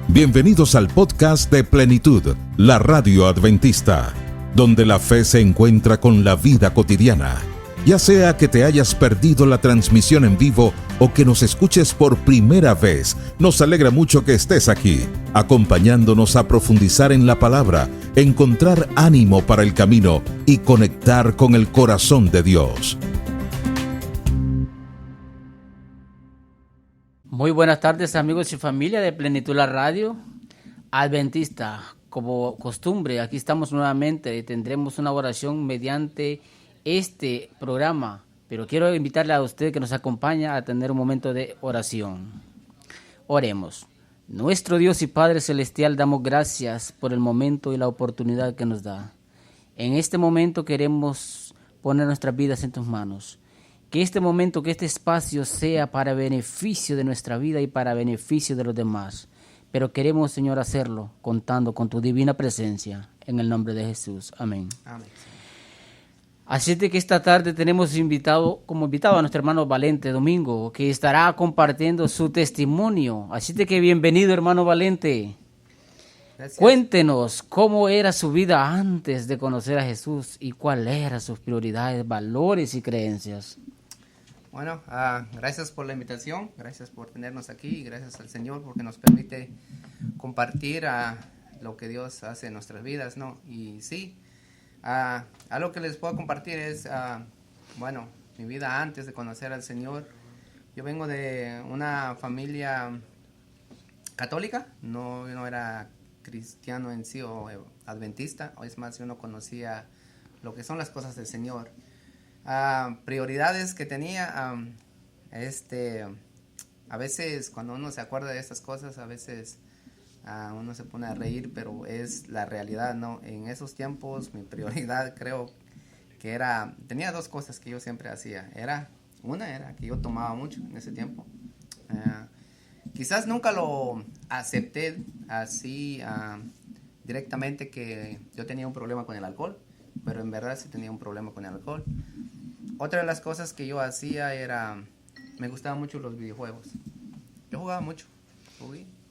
Bienvenidos al podcast de Plenitud, la radio adventista, donde la fe se encuentra con la vida cotidiana. Ya sea que te hayas perdido la transmisión en vivo o que nos escuches por primera vez, nos alegra mucho que estés aquí, acompañándonos a profundizar en la palabra, encontrar ánimo para el camino y conectar con el corazón de Dios. Muy buenas tardes, amigos y familia de Plenitud la Radio Adventista. Como costumbre, aquí estamos nuevamente. Tendremos una oración mediante este programa, pero quiero invitarle a usted que nos acompaña a tener un momento de oración. Oremos. Nuestro Dios y Padre Celestial, damos gracias por el momento y la oportunidad que nos da. En este momento queremos poner nuestras vidas en tus manos. Que este momento, que este espacio sea para beneficio de nuestra vida y para beneficio de los demás. Pero queremos, Señor, hacerlo contando con tu divina presencia. En el nombre de Jesús. Amén. Amén. Así es de que esta tarde tenemos como invitado a nuestro hermano Valente Domingo, que estará compartiendo su testimonio. Así de que bienvenido, hermano Valente. Gracias. Cuéntenos cómo era su vida antes de conocer a Jesús y cuáles eran sus prioridades, valores y creencias. Bueno, gracias por la invitación, gracias por tenernos aquí y gracias al Señor porque nos permite compartir lo que Dios hace en nuestras vidas, ¿no? Y sí, algo que les puedo compartir es, mi vida antes de conocer al Señor. Yo vengo de una familia católica, no era cristiano en sí o adventista, o es más, yo no conocía lo que son las cosas del Señor. Prioridades que tenía, a veces cuando uno se acuerda de estas cosas, a veces uno se pone a reír, pero es la realidad, ¿no? En esos tiempos mi prioridad creo que tenía dos cosas que yo siempre hacía. Una era que yo tomaba mucho en ese tiempo. Quizás nunca lo acepté así directamente que yo tenía un problema con el alcohol, pero en verdad sí tenía un problema con el alcohol. Otra de las cosas que yo hacía me gustaban mucho los videojuegos. Yo jugaba mucho,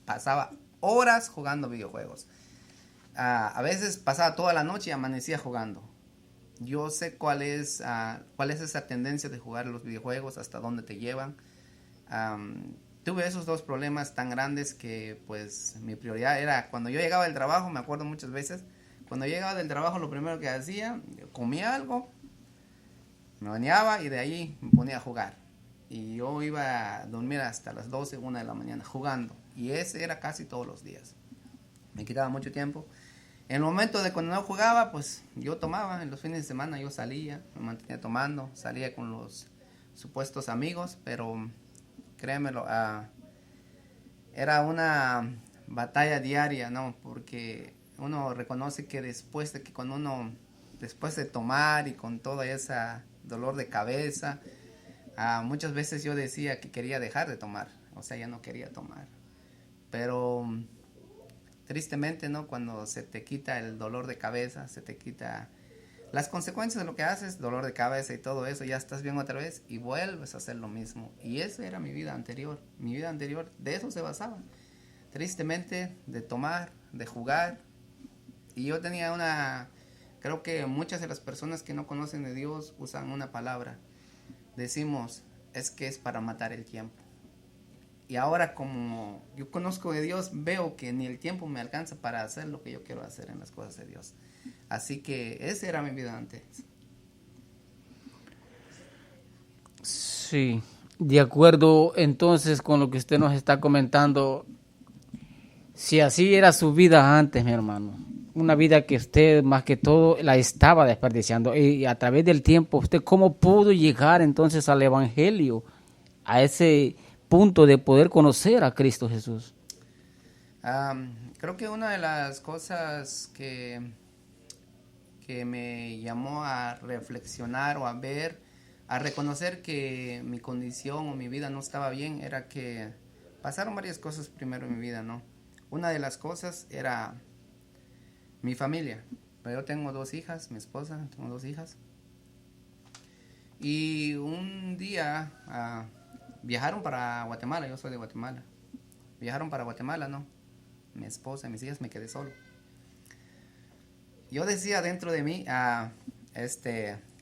pasaba horas jugando videojuegos. A veces pasaba toda la noche y amanecía jugando. Yo sé cuál es esa tendencia de jugar los videojuegos, hasta dónde te llevan. Tuve esos dos problemas tan grandes que pues mi prioridad era cuando yo llegaba del trabajo, me acuerdo muchas veces, cuando llegaba del trabajo lo primero que hacía, comía algo, me bañaba y de ahí me ponía a jugar. Y yo iba a dormir hasta las 12, 1 de la mañana jugando. Y ese era casi todos los días. Me quitaba mucho tiempo. En el momento de cuando no jugaba, pues yo tomaba. En los fines de semana yo salía, me mantenía tomando, salía con los supuestos amigos, pero créemelo, era una batalla diaria, ¿no? Porque uno reconoce que después de tomar y con toda esa dolor de cabeza, muchas veces yo decía que quería dejar de tomar, o sea, ya no quería tomar, pero tristemente, ¿no? Cuando se te quita el dolor de cabeza, se te quita las consecuencias de lo que haces, dolor de cabeza y todo eso, ya estás bien otra vez y vuelves a hacer lo mismo. Y esa era mi vida anterior de eso se basaba, tristemente, de tomar, de jugar. Y yo tenía creo que muchas de las personas que no conocen de Dios usan una palabra, decimos, es que es para matar el tiempo. Y ahora como yo conozco de Dios, veo que ni el tiempo me alcanza para hacer lo que yo quiero hacer en las cosas de Dios. Así que esa era mi vida antes. Sí, de acuerdo entonces con lo que usted nos está comentando, si así era su vida antes, mi hermano, una vida que usted más que todo la estaba desperdiciando, y a través del tiempo, ¿usted cómo pudo llegar entonces al Evangelio, a ese punto de poder conocer a Cristo Jesús? Creo que una de las cosas que me llamó a reflexionar o a ver, a reconocer que mi condición o mi vida no estaba bien, era que pasaron varias cosas primero en mi vida, ¿no? Una de las cosas era mi familia. Yo tengo 2 hijas, mi esposa, tengo 2 hijas. Y un día viajaron para Guatemala, yo soy de Guatemala. Viajaron para Guatemala, ¿no? mi esposa y mis hijas, me quedé solo. Yo decía dentro de mí,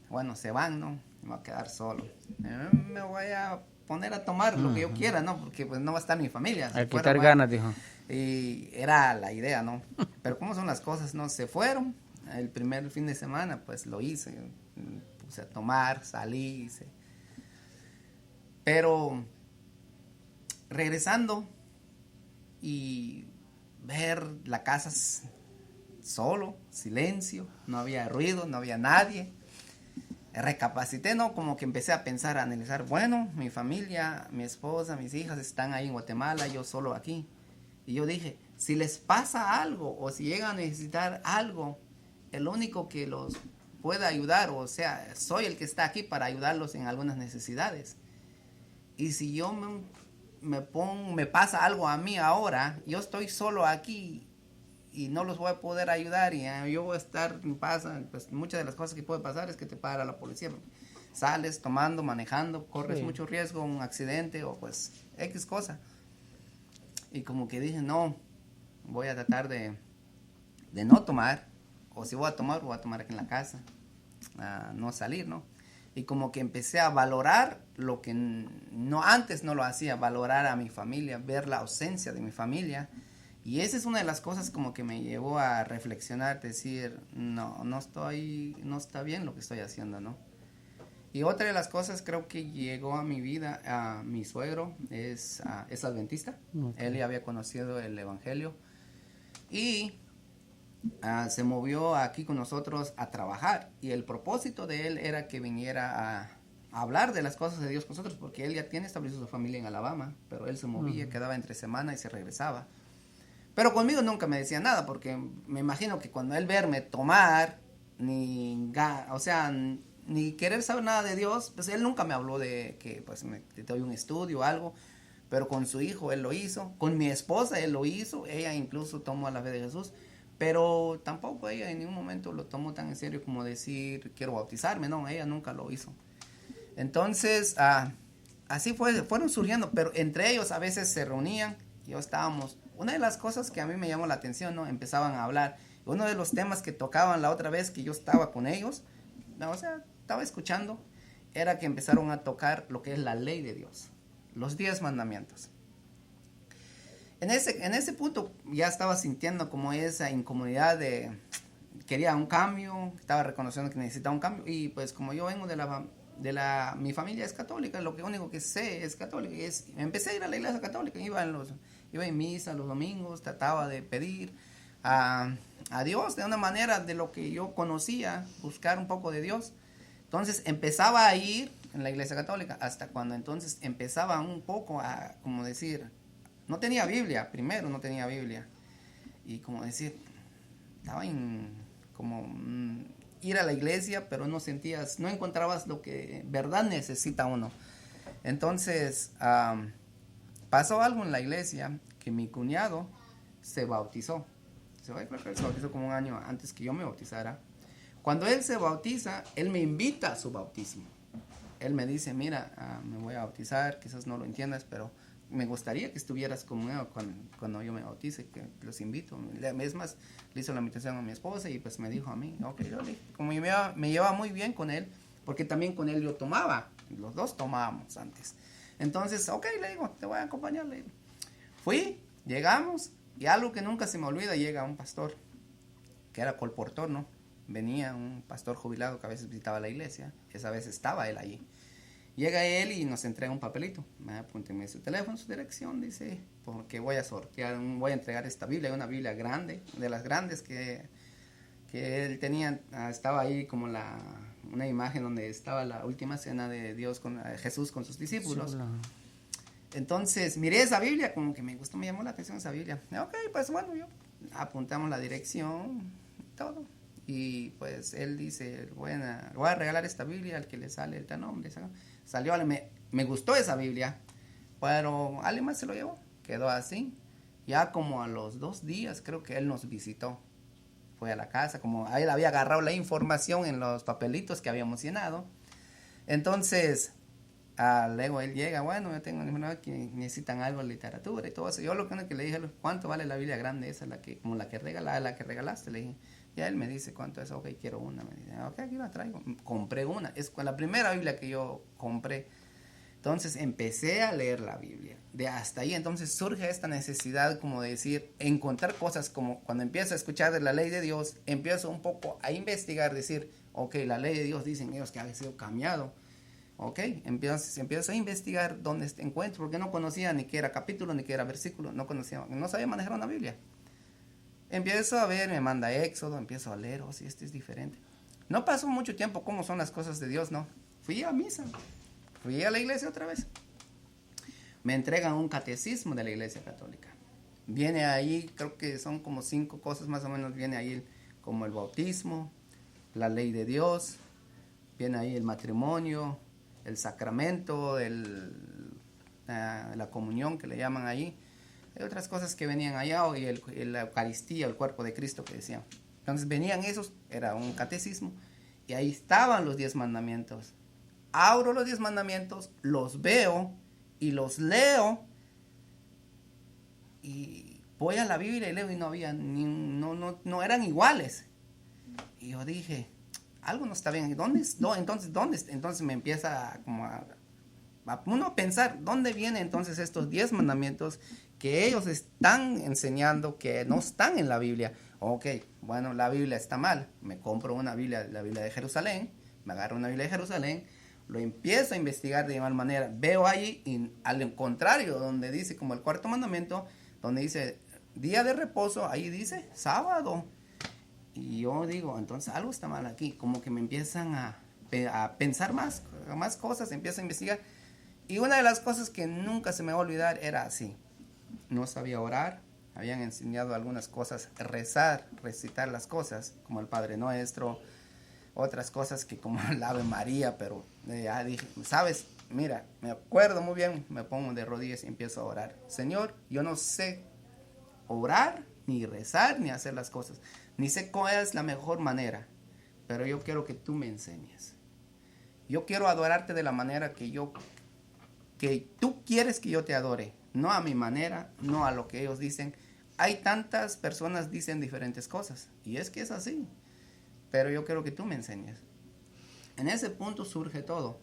bueno, se van, ¿no? Me voy a quedar solo. Me voy a poner a tomar lo que yo quiera, ¿no? Porque pues no va a estar mi familia. A quitar ganas, dijo. Y era la idea, ¿no? Pero cómo son las cosas, ¿no? Se fueron. El primer fin de semana, pues lo hice. Puse a tomar, salí, hice. Pero regresando y ver la casa solo, silencio, no había ruido, no había nadie. Recapacité, ¿no? Como que empecé a pensar, a analizar, bueno, mi familia, mi esposa, mis hijas están ahí en Guatemala, yo solo aquí. Y yo dije, si les pasa algo o si llegan a necesitar algo, el único que los pueda ayudar, o sea, soy el que está aquí para ayudarlos en algunas necesidades. Y si yo me pasa algo a mí ahora, yo estoy solo aquí y no los voy a poder ayudar y yo voy a estar en paz, pues muchas de las cosas que puede pasar es que te para la policía. Sales tomando, manejando, corres mucho riesgo, un accidente o pues X cosa. Y como que dije, no, voy a tratar de no tomar, o si voy a tomar aquí en la casa, no salir, ¿no? Y como que empecé a valorar lo que antes no lo hacía, valorar a mi familia, ver la ausencia de mi familia. Y esa es una de las cosas como que me llevó a reflexionar, decir, no está bien lo que estoy haciendo, ¿no? Y otra de las cosas creo que llegó a mi vida, a mi suegro es adventista. Okay. Él ya había conocido el evangelio y se movió aquí con nosotros a trabajar. Y el propósito de él era que viniera a hablar de las cosas de Dios con nosotros, porque él ya tiene establecido su familia en Alabama, pero él se movía, quedaba entre semana y se regresaba. Pero conmigo nunca me decía nada, porque me imagino que cuando él verme tomar, ni querer saber nada de Dios, pues él nunca me habló de que pues te doy un estudio o algo, pero con su hijo él lo hizo, con mi esposa él lo hizo, ella incluso tomó a la fe de Jesús, pero tampoco ella en ningún momento lo tomó tan en serio como decir quiero bautizarme, no, ella nunca lo hizo. Entonces, así fueron surgiendo, pero entre ellos a veces se reunían, una de las cosas que a mí me llamó la atención, ¿no? Empezaban a hablar, uno de los temas que tocaban la otra vez que yo estaba con ellos, estaba escuchando, era que empezaron a tocar lo que es la ley de Dios, los 10 mandamientos. En ese punto ya estaba sintiendo como esa incomodidad quería un cambio, estaba reconociendo que necesitaba un cambio, y pues como yo vengo mi familia es católica, lo único que sé es católica, empecé a ir a la iglesia católica, iba en misa los domingos, trataba de pedir a Dios de una manera de lo que yo conocía, buscar un poco de Dios. Entonces empezaba a ir en la iglesia católica hasta cuando entonces empezaba un poco a, como decir, no tenía Biblia, primero no tenía Biblia, y como decir, estaba ir a la iglesia, pero no encontrabas lo que verdad necesita uno. Entonces pasó algo en la iglesia, que mi cuñado se bautizó. Se bautizó como un año antes que yo me bautizara. Cuando él se bautiza, él me invita a su bautismo. Él me dice, mira, me voy a bautizar, quizás no lo entiendas, pero me gustaría que estuvieras conmigo cuando yo me bautice, que los invito. Es más, le hizo la invitación a mi esposa y pues me dijo a mí, ok, como me llevaba muy bien con él, porque también con él yo tomaba, los dos tomábamos antes. Entonces, ok, le digo, te voy a acompañar, le digo. Fui, llegamos, y algo que nunca se me olvida, llega un pastor, que era colportor, ¿no? Venía un pastor jubilado que a veces visitaba la iglesia, esa vez estaba él allí. Llega él y nos entrega un papelito, apúnteme su teléfono, su dirección, dice, porque voy a entregar esta Biblia, una Biblia grande, de las grandes que él tenía, estaba ahí como una imagen donde estaba la última cena de Jesús con sus discípulos. Sí, claro. Entonces miré esa Biblia, como que me gustó, me llamó la atención esa Biblia. Ok, pues bueno, apuntamos la dirección, todo. Y pues él dice, voy a regalar esta Biblia al que le sale el nombre. Salió, me gustó esa Biblia, pero alguien más se lo llevó, quedó así. Ya como a los 2 días creo que él nos visitó, fue a la casa, como él había agarrado la información en los papelitos que habíamos llenado. Entonces Luego él llega, bueno, yo tengo que necesitan algo de literatura y todo eso. Yo lo que le dije, ¿cuánto vale la Biblia grande esa, la que regalaste? Le dije, y él me dice, ¿cuánto es? Ok, quiero una. Me dice, ok, aquí la traigo. Compré una. Es la primera Biblia que yo compré. Entonces empecé a leer la Biblia. De hasta ahí entonces surge esta necesidad como de decir, encontrar cosas como cuando empiezo a escuchar de la ley de Dios, empiezo un poco a investigar, decir, ok, la ley de Dios dicen ellos que ha sido cambiado. Ok, empiezo a investigar dónde encuentro, porque no conocía ni qué era capítulo, ni qué era versículo, no sabía manejar una Biblia. Empiezo a ver, me manda Éxodo, empiezo a leer, si este es diferente. No pasó mucho tiempo, cómo son las cosas de Dios, no. Fui a misa. Fui a la iglesia otra vez. Me entregan un catecismo de la iglesia católica. Viene ahí, creo que son como 5 cosas más o menos. Viene ahí como el bautismo, la ley de Dios. Viene ahí el matrimonio, el sacramento, la comunión que le llaman ahí. Hay otras cosas que venían allá, y la Eucaristía, el cuerpo de Cristo que decían. Entonces venían esos, era un catecismo. Y ahí estaban los 10 mandamientos. Abro los 10 mandamientos, los veo y los leo, y voy a la Biblia y leo y no había, no eran iguales. Y yo dije, algo no está bien. Entonces me empieza como a uno a pensar, ¿dónde vienen entonces estos 10 mandamientos que ellos están enseñando que no están en la Biblia? Ok, bueno, la Biblia está mal. Me compro una Biblia, la Biblia de Jerusalén, me agarro una Biblia de Jerusalén, lo empiezo a investigar de igual manera, veo ahí, y al contrario, donde dice como el 4º mandamiento, donde dice día de reposo, ahí dice sábado. Y yo digo, entonces algo está mal aquí, como que me empiezan a pensar más cosas, empiezo a investigar. Y una de las cosas que nunca se me va a olvidar era así, no sabía orar, habían enseñado algunas cosas, recitar las cosas, como el Padre Nuestro, otras cosas que como el Ave María, pero ya dije, ¿sabes? Mira, me acuerdo muy bien, me pongo de rodillas y empiezo a orar. Señor, yo no sé orar, ni rezar, ni hacer las cosas, ni sé cuál es la mejor manera, pero yo quiero que tú me enseñes. Yo quiero adorarte de la manera que tú quieres que yo te adore, no a mi manera, no a lo que ellos dicen. Hay tantas personas dicen diferentes cosas, y es que es así, pero yo quiero que tú me enseñes. En ese punto surge todo,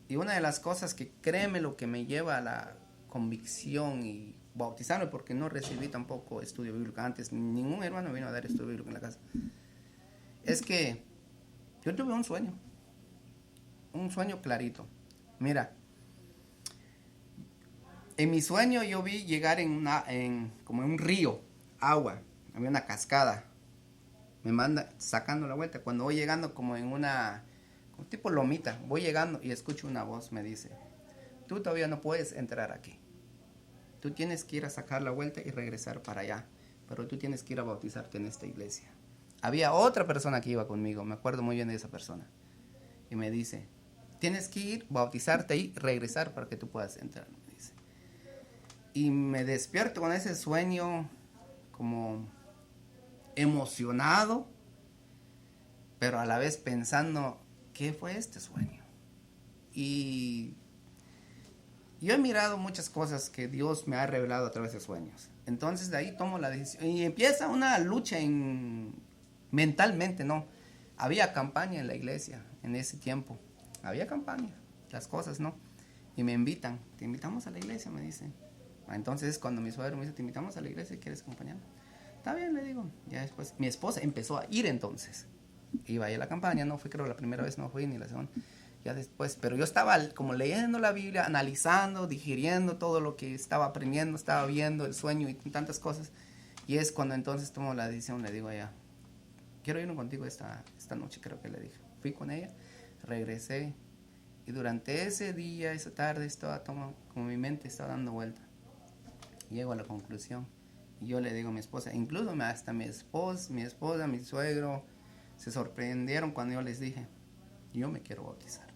y una de las cosas que, créeme, lo que me lleva a la convicción y bautizarme, porque no recibí tampoco estudio bíblico antes, ningún hermano vino a dar estudio bíblico en la casa, es que yo tuve un sueño clarito. Mira, en mi sueño yo vi llegar como en un río, agua, había una cascada, me manda sacando la vuelta, cuando voy llegando como en como tipo lomita, voy llegando y escucho una voz, me dice, tú todavía no puedes entrar aquí, tú tienes que ir a sacar la vuelta y regresar para allá, pero tú tienes que ir a bautizarte en esta iglesia. Había otra persona que iba conmigo, me acuerdo muy bien de esa persona, y me dice, tienes que ir, bautizarte y regresar para que tú puedas entrar, me dice. Y me despierto con ese sueño como emocionado, pero a la vez pensando, ¿qué fue este sueño? Y yo he mirado muchas cosas que Dios me ha revelado a través de sueños. Entonces de ahí tomo la decisión y empieza una lucha mentalmente, ¿no? Había campaña en la iglesia en ese tiempo. Había campaña, las cosas, ¿no? Y me invitan, te invitamos a la iglesia, me dicen. Entonces cuando mi suegro me dice, te invitamos a la iglesia, ¿quieres acompañarme? Está bien, le digo. Ya después, mi esposa empezó a ir entonces. Iba ahí a la campaña, no fui, creo la primera vez no fui, ni la segunda. Ya después, pero yo estaba como leyendo la Biblia, analizando, digiriendo todo lo que estaba aprendiendo, estaba viendo el sueño y tantas cosas. Y es cuando entonces tomo la decisión, le digo a ella, quiero irme contigo esta noche, creo que le dije. Fui con ella, regresé, y durante ese día, esa tarde, como mi mente estaba dando vuelta. Llego a la conclusión, y yo le digo a mi esposa, incluso hasta mi esposa, mi suegro, se sorprendieron cuando yo les dije, yo me quiero bautizar.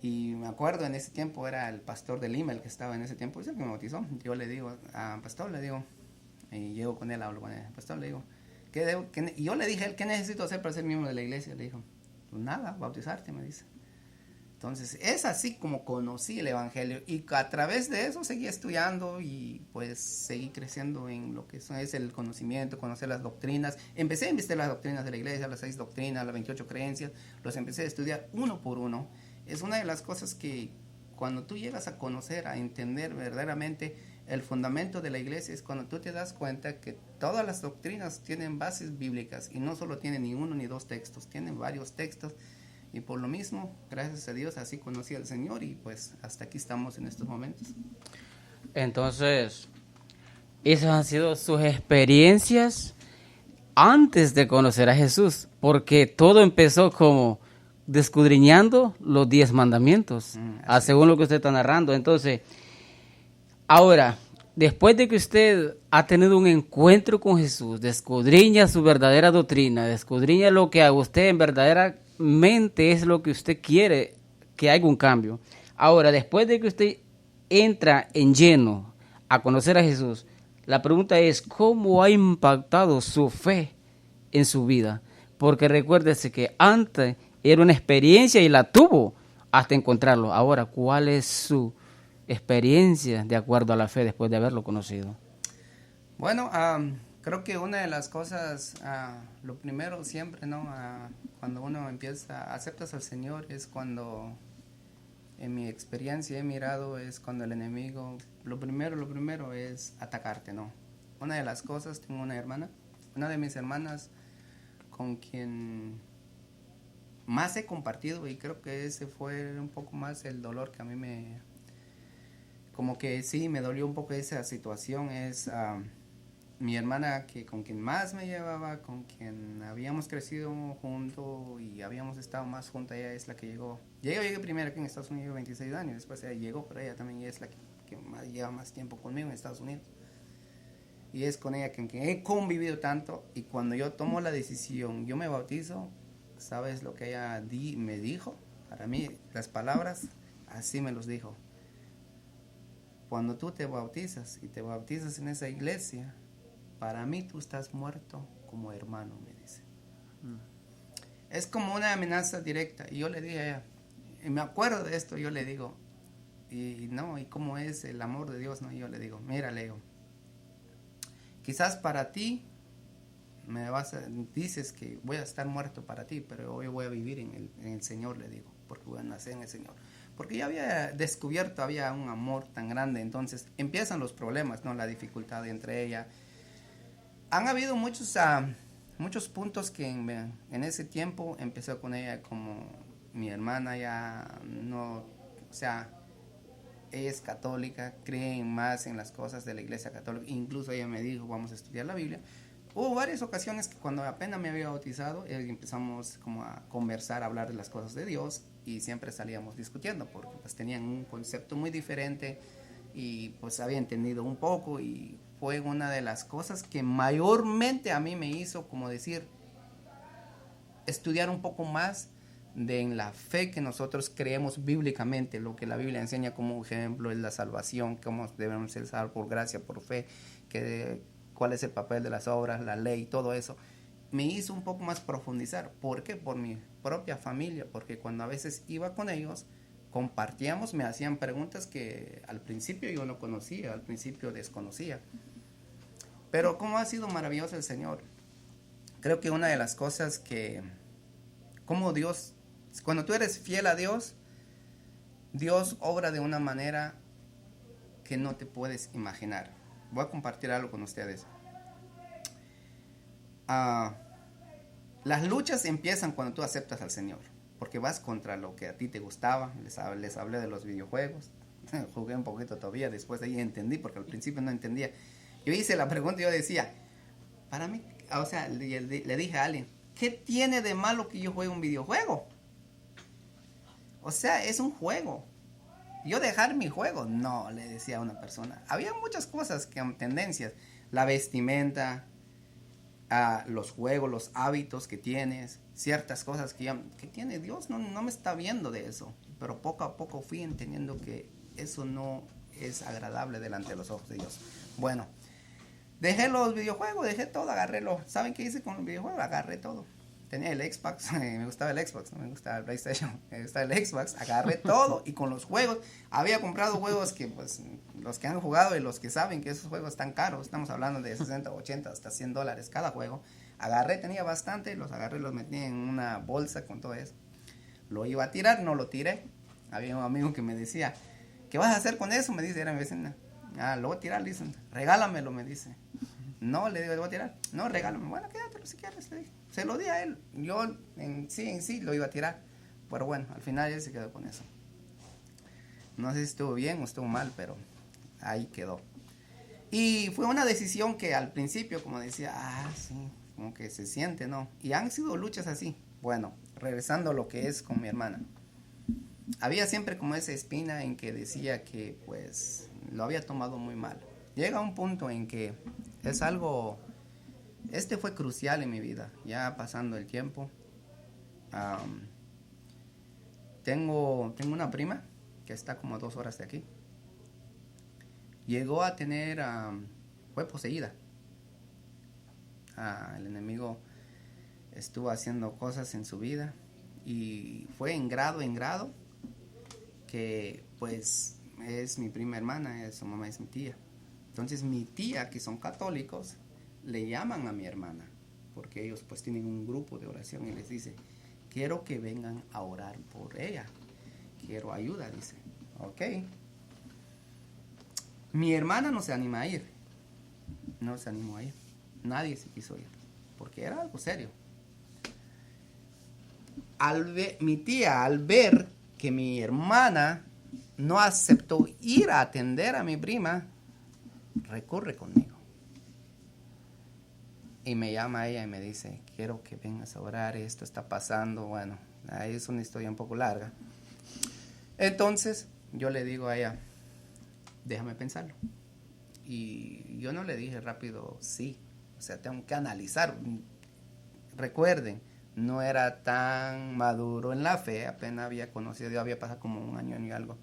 Y me acuerdo en ese tiempo era el pastor de Lima, el que estaba en ese tiempo, es el que me bautizó. Yo le digo, pastor, le digo, y llego con él, hablo con él, pastor, le digo, y yo le dije, ¿qué necesito hacer para ser miembro de la iglesia? Le dijo, pues nada, bautizarte, me dice. Entonces, es así como conocí el Evangelio y a través de eso seguí estudiando y pues seguí creciendo en lo que es el conocimiento, conocer las doctrinas. Empecé a investigar las doctrinas de la iglesia, las 6 doctrinas, las 28 creencias, los empecé a estudiar uno por uno. Es una de las cosas que cuando tú llegas a conocer, a entender verdaderamente el fundamento de la iglesia, es cuando tú te das cuenta que todas las doctrinas tienen bases bíblicas y no solo tienen ni uno ni dos textos, tienen varios textos. Y por lo mismo, gracias a Dios, así conocí al Señor y pues hasta aquí estamos en estos momentos. Entonces, esas han sido sus experiencias antes de conocer a Jesús, porque todo empezó como descudriñando los 10 mandamientos, según lo que usted está narrando. Entonces, ahora, después de que usted ha tenido un encuentro con Jesús, descudriña su verdadera doctrina, descudriña lo que a usted en verdaderamente es lo que usted quiere, que haya un cambio. Ahora, después de que usted entra en lleno a conocer a Jesús, la pregunta es, ¿cómo ha impactado su fe en su vida? Porque recuérdese que antes era una experiencia y la tuvo hasta encontrarlo. Ahora, ¿cuál es su experiencia de acuerdo a la fe después de haberlo conocido? Bueno, creo que una de las cosas, lo primero siempre, ¿no? Cuando uno aceptas al Señor, es cuando, en mi experiencia he mirado, es cuando el enemigo, lo primero es atacarte, ¿no? Una de las cosas, tengo una de mis hermanas con quien más he compartido, y creo que ese fue un poco más el dolor que a mí como que sí, me dolió un poco esa situación, es mi hermana con quien más me llevaba, con quien habíamos crecido juntos y habíamos estado más juntos. Ella es la que llegó. Llegué primero aquí en Estados Unidos, 26 años, después ella llegó, pero ella también es la que lleva más tiempo conmigo en Estados Unidos. Y es con ella con quien he convivido tanto, y cuando yo tomo la decisión, yo me bautizo, ¿sabes lo que ella me dijo? Para mí, las palabras, así me los dijo. Cuando tú te bautizas y te bautizas en esa iglesia, para mí tú estás muerto como hermano, me dice. Es como una amenaza directa. Y yo le dije a ella, y me acuerdo de esto, yo le digo, y cómo es el amor de Dios, ¿no? Y yo le digo, mira, le digo, quizás para ti dices que voy a estar muerto para ti, pero hoy voy a vivir en el Señor, le digo, porque voy a nacer en el Señor. Porque ya había descubierto, había un amor tan grande. Entonces empiezan los problemas, ¿no? La dificultad entre ella. Han habido muchos puntos que en ese tiempo empezó con ella como mi hermana ya no, o sea, ella es católica, cree más en las cosas de la iglesia católica. Incluso ella me dijo, vamos a estudiar la Biblia. Hubo varias ocasiones que cuando apenas me había bautizado, empezamos como a conversar, a hablar de las cosas de Dios, y siempre salíamos discutiendo porque pues tenían un concepto muy diferente y pues había entendido un poco, y fue una de las cosas que mayormente a mí me hizo como decir, estudiar un poco más en la fe que nosotros creemos bíblicamente, lo que la Biblia enseña como ejemplo es la salvación, cómo debemos ser salvos por gracia, por fe, cuál es el papel de las obras, la ley, todo eso. Me hizo un poco más profundizar. ¿Por qué? Por mi propia familia, porque cuando a veces iba con ellos, compartíamos, me hacían preguntas que al principio yo no conocía, al principio desconocía. Pero cómo ha sido maravilloso el Señor. Creo que una de las cosas que, como Dios, cuando tú eres fiel a Dios, Dios obra de una manera que no te puedes imaginar. Voy a compartir algo con ustedes. Las luchas empiezan cuando tú aceptas al Señor, porque vas contra lo que a ti te gustaba. Les hablé de los videojuegos, jugué un poquito todavía, después de ahí entendí, porque al principio no entendía. Yo hice la pregunta y yo decía, para mí, o sea, le dije a alguien, ¿qué tiene de malo que yo juegue un videojuego? O sea, es un juego. Yo dejar mi juego, no, le decía a una persona. Había muchas cosas, tendencias, la vestimenta, los juegos, los hábitos que tienes, ciertas cosas que tiene Dios, no me está viendo de eso. Pero poco a poco fui entendiendo que eso no es agradable delante de los ojos de Dios. Bueno, dejé los videojuegos, dejé todo, ¿saben qué hice con los videojuegos? Agarré todo. tenía el Xbox, me gustaba el Xbox, no me gustaba el PlayStation, me gustaba el Xbox, agarré todo y con los juegos, había comprado juegos que pues los que han jugado y los que saben que esos juegos están caros, estamos hablando de 60, 80, hasta $100 cada juego, agarré, tenía bastante, los agarré, los metí en una bolsa con todo eso, lo iba a tirar, no lo tiré, había un amigo que me decía, ¿qué vas a hacer con eso? Me dice, era mi vecina, lo voy a tirar, le dicen, regálamelo, me dice. No, le digo, ¿le voy a tirar? No, regálame. Bueno, quédatelo si quieres, le dije. Se lo di a él. Yo en sí lo iba a tirar. Pero bueno, al final él se quedó con eso. No sé si estuvo bien o estuvo mal, pero ahí quedó. Y fue una decisión que al principio, como decía, sí, como que se siente, ¿no? Y han sido luchas así. Bueno, regresando a lo que es con mi hermana. Había siempre como esa espina en que decía que, pues, lo había tomado muy mal. Llega un punto en que es algo, fue crucial en mi vida, ya pasando el tiempo. Tengo una prima que está como a 2 horas de aquí. Llegó a tener, fue poseída. El enemigo estuvo haciendo cosas en su vida y fue en grado que pues es mi prima hermana, su mamá es mi tía. Entonces mi tía, que son católicos, le llaman a mi hermana, porque ellos pues tienen un grupo de oración y les dice, quiero que vengan a orar por ella, quiero ayuda, dice, ok. Mi hermana no se anima a ir, no se animó a ir, nadie se quiso ir, porque era algo serio. Mi tía, al ver que mi hermana no aceptó ir a atender a mi prima, recurre conmigo y me llama a ella y me dice, quiero que vengas a orar, esto está pasando. Bueno, ahí es una historia un poco larga. Entonces yo le digo a ella, déjame pensarlo. Y yo no le dije rápido sí, o sea, tengo que analizar. Recuerden, no era tan maduro en la fe, apenas había conocido, yo había pasado como 1 año y algo.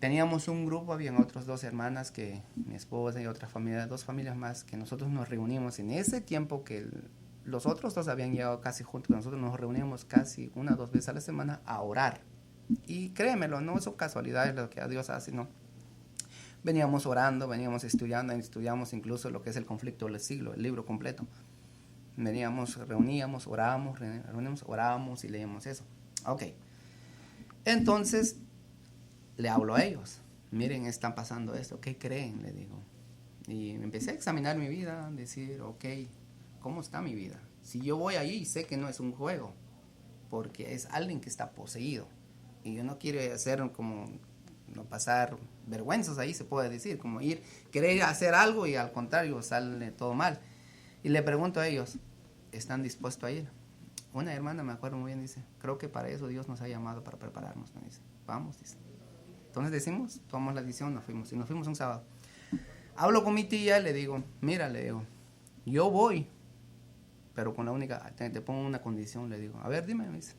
Teníamos un grupo, habían otras 2 hermanas, que mi esposa y otra familia, 2 familias más, que nosotros nos reunimos en ese tiempo que los otros 2 habían llegado casi juntos. Nosotros nos reuníamos casi 1 o 2 veces a la semana a orar. Y créemelo, no son casualidades lo que a Dios hace, no. Veníamos orando, veníamos estudiamos incluso lo que es el conflicto del siglo, el libro completo. Veníamos, reuníamos, orábamos y leíamos eso. Ok. Entonces le hablo a ellos, miren, están pasando esto, ¿qué creen? Le digo. Y empecé a examinar mi vida, decir, ok, ¿cómo está mi vida? Si yo voy allí, sé que no es un juego, porque es alguien que está poseído. Y yo no quiero hacer como, no pasar vergüenzas ahí, se puede decir, como querer hacer algo y al contrario sale todo mal. Y le pregunto a ellos, ¿están dispuestos a ir? Una hermana, me acuerdo muy bien, dice, creo que para eso Dios nos ha llamado, para prepararnos, me dice. Vamos, dice. Entonces tomamos la decisión, nos fuimos un sábado. Hablo con mi tía, le digo, mira, le digo, yo voy, pero con la única, te pongo una condición, le digo, a ver, dime, me dice.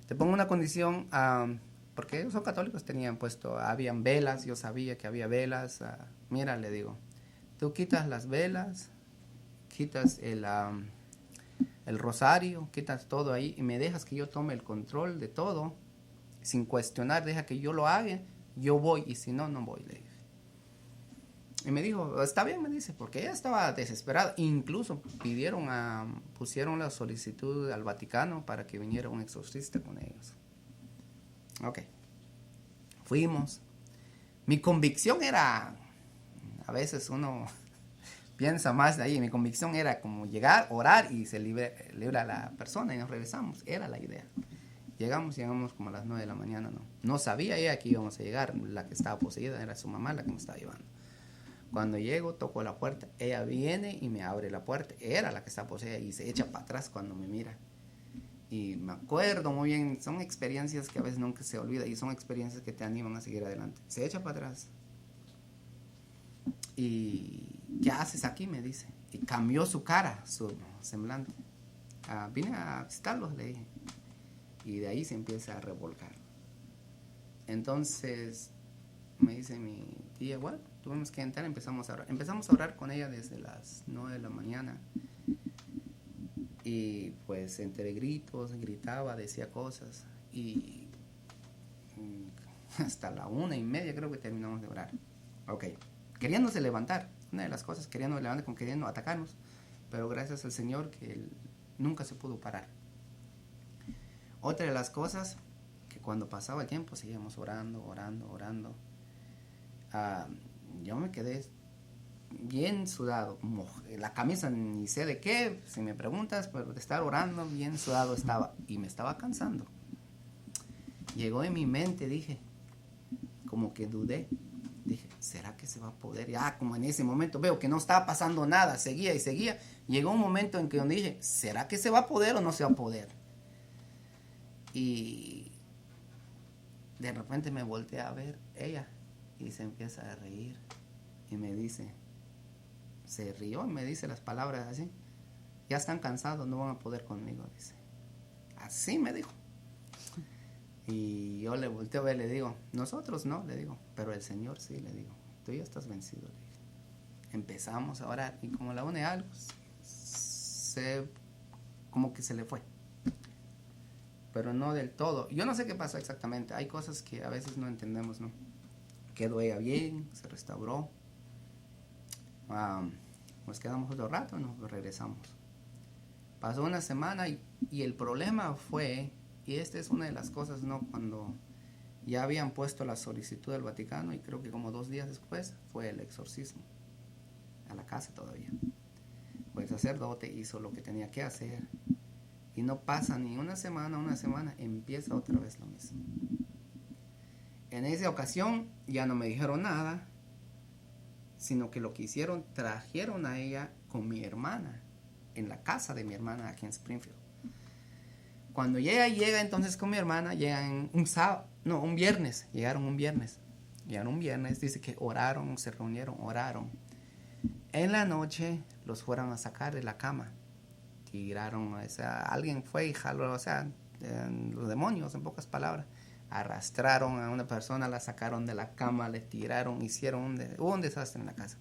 Te pongo una condición, porque ellos son católicos, habían velas, yo sabía que había velas, mira, le digo, tú quitas las velas, quitas el rosario, quitas todo ahí y me dejas que yo tome el control de todo, sin cuestionar, deja que yo lo haga, yo voy, y si no, no voy, le dije. Y me dijo, está bien, me dice, porque ella estaba desesperada. Incluso pusieron la solicitud al Vaticano para que viniera un exorcista con ellos. Ok. Fuimos. Mi convicción era, a veces uno piensa más de ahí, mi convicción era como llegar, orar y se libra la persona y nos regresamos. Era la idea. Llegamos como a las 9 de la mañana, no sabía ella que íbamos a llegar, la que estaba poseída era su mamá la que me estaba llevando. Cuando llego, toco la puerta, ella viene y me abre la puerta, era la que estaba poseída y se echa para atrás cuando me mira. Y me acuerdo muy bien, son experiencias que a veces nunca se olvida y son experiencias que te animan a seguir adelante. Se echa para atrás. ¿Y qué haces aquí? Me dice. Y cambió su cara, su semblante. Vine a visitarlos, le dije. Y de ahí se empieza a revolcar. Entonces me dice mi tía, bueno, tuvimos que entrar, empezamos a orar con ella desde las 9 de la mañana. Y pues entre gritos, gritaba, decía cosas. Y hasta la 1:30 creo que terminamos de orar. Ok, queriéndose levantar. Una de las cosas, queriendo levantar, con queriendo atacarnos. Pero gracias al Señor que Él nunca se pudo parar. Otra de las cosas, que cuando pasaba el tiempo seguíamos orando. Yo me quedé bien sudado, la camisa ni sé de qué, si me preguntas, pero de estar orando, bien sudado estaba, y me estaba cansando. Llegó en mi mente, dije, como que dudé, dije, ¿será que se va a poder? Ya, como en ese momento veo que no estaba pasando nada, seguía, llegó un momento en que donde dije, ¿será que se va a poder o no se va a poder? Y de repente me volteé a ver ella, y se empieza a reír, y me dice, se rió y me dice las palabras así, ya están cansados, no van a poder conmigo, dice. Así me dijo. Y yo le volteo a ver, le digo, nosotros no, le digo, pero el Señor sí, le digo, tú ya estás vencido, le dije. Empezamos a orar y como la une algo, como que se le fue, pero no del todo. Yo no sé qué pasó exactamente, hay cosas que a veces no entendemos, ¿no? Quedó ella bien, se restauró. Nos quedamos otro rato, nos regresamos. Pasó una semana y el problema fue, y esta es una de las cosas, ¿no? Cuando ya habían puesto la solicitud del Vaticano, y creo que como 2 días después fue el exorcismo a la casa todavía. Pues el sacerdote hizo lo que tenía que hacer y no pasa ni una semana, empieza otra vez lo mismo. En esa ocasión ya no me dijeron nada, sino que lo que hicieron, trajeron a ella con mi hermana, en la casa de mi hermana aquí en Springfield. Cuando ella llega entonces con mi hermana, llegan un viernes, llegaron un viernes, dice que oraron, se reunieron, oraron. En la noche los fueron a sacar de la cama, tiraron, alguien fue y jaló, los demonios, en pocas palabras, arrastraron a una persona, la sacaron de la cama, le tiraron, hubo un desastre en la casa.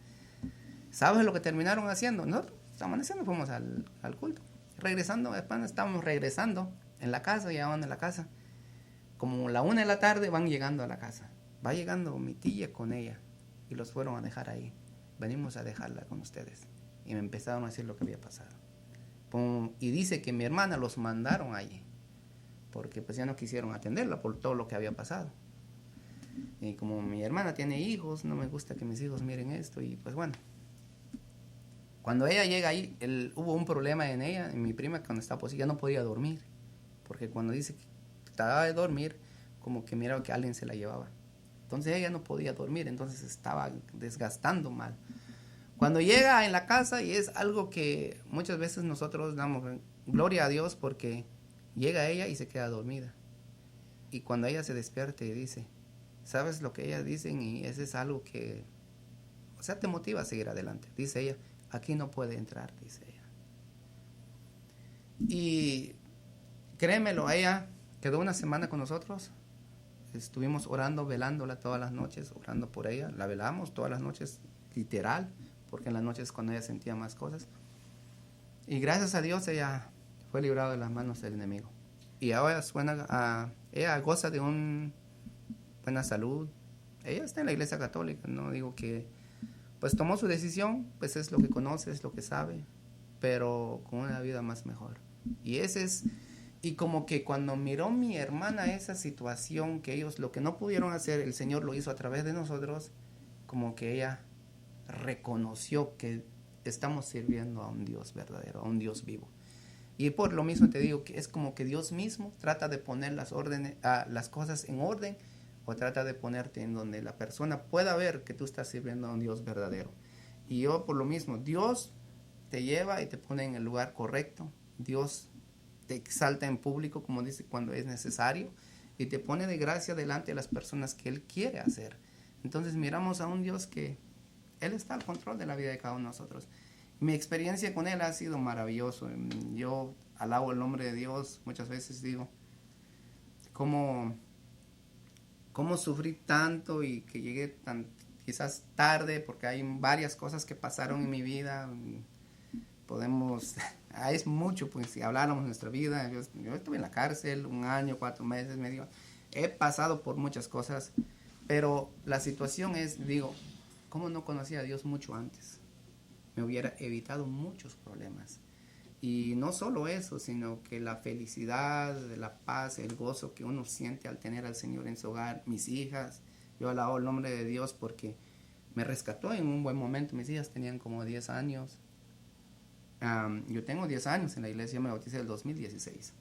¿Sabes lo que terminaron haciendo? Nosotros, amaneciendo, fuimos al culto. Estábamos regresando en la casa, llegaban a la casa. Como la 1 de la tarde van llegando a la casa. Va llegando mi tía con ella y los fueron a dejar ahí. Venimos a dejarla con ustedes. Y me empezaron a decir lo que había pasado. Y dice que mi hermana los mandaron allí, porque pues ya no quisieron atenderla por todo lo que había pasado. Y como mi hermana tiene hijos, no me gusta que mis hijos miren esto, y pues bueno. Cuando ella llega ahí, hubo un problema en ella, en mi prima, cuando estaba ya no podía dormir, porque cuando dice que trataba de dormir, como que miraba que alguien se la llevaba. Entonces ella no podía dormir, entonces estaba desgastando mal. Cuando llega en la casa, y es algo que muchas veces nosotros damos gloria a Dios, porque llega ella y se queda dormida. Y cuando ella se despierta y dice, ¿sabes lo que ellas dicen? Y ese es algo que, te motiva a seguir adelante. Dice ella, aquí no puede entrar, dice ella. Y créemelo, ella quedó una semana con nosotros. Estuvimos orando, velándola todas las noches, orando por ella. La velamos todas las noches, literal, porque en las noches cuando ella sentía más cosas. Y gracias a Dios ella fue librada de las manos del enemigo. Y ahora ella goza de una buena salud. Ella está en la iglesia católica, no digo que, pues tomó su decisión, pues es lo que conoce, es lo que sabe, pero con una vida más mejor. Y como que cuando miró mi hermana esa situación, que ellos lo que no pudieron hacer, el Señor lo hizo a través de nosotros, como que ella reconoció que estamos sirviendo a un Dios verdadero, a un Dios vivo. Y por lo mismo te digo que es como que Dios mismo trata de poner las cosas en orden, o trata de ponerte en donde la persona pueda ver que tú estás sirviendo a un Dios verdadero. Y yo por lo mismo, Dios te lleva y te pone en el lugar correcto. Dios te exalta en público, como dice, cuando es necesario, y te pone de gracia delante de las personas que Él quiere hacer. Entonces miramos a un Dios que Él está al control de la vida de cada uno de nosotros. Mi experiencia con Él ha sido maravilloso. Yo alabo el nombre de Dios. Muchas veces digo, ¿cómo sufrí tanto y que llegué quizás tarde? Porque hay varias cosas que pasaron en mi vida. podemos, es mucho, pues si habláramos de nuestra vida. Yo estuve en la cárcel 1 año, 4 meses, medio, he pasado por muchas cosas, pero la situación es, digo, ¿cómo no conocía a Dios mucho antes? Me hubiera evitado muchos problemas. Y no solo eso, sino que la felicidad, la paz, el gozo que uno siente al tener al Señor en su hogar, mis hijas, yo alabo el nombre de Dios porque me rescató en un buen momento. Mis hijas tenían como 10 años. Yo tengo 10 años en la iglesia, me bauticé en el 2016.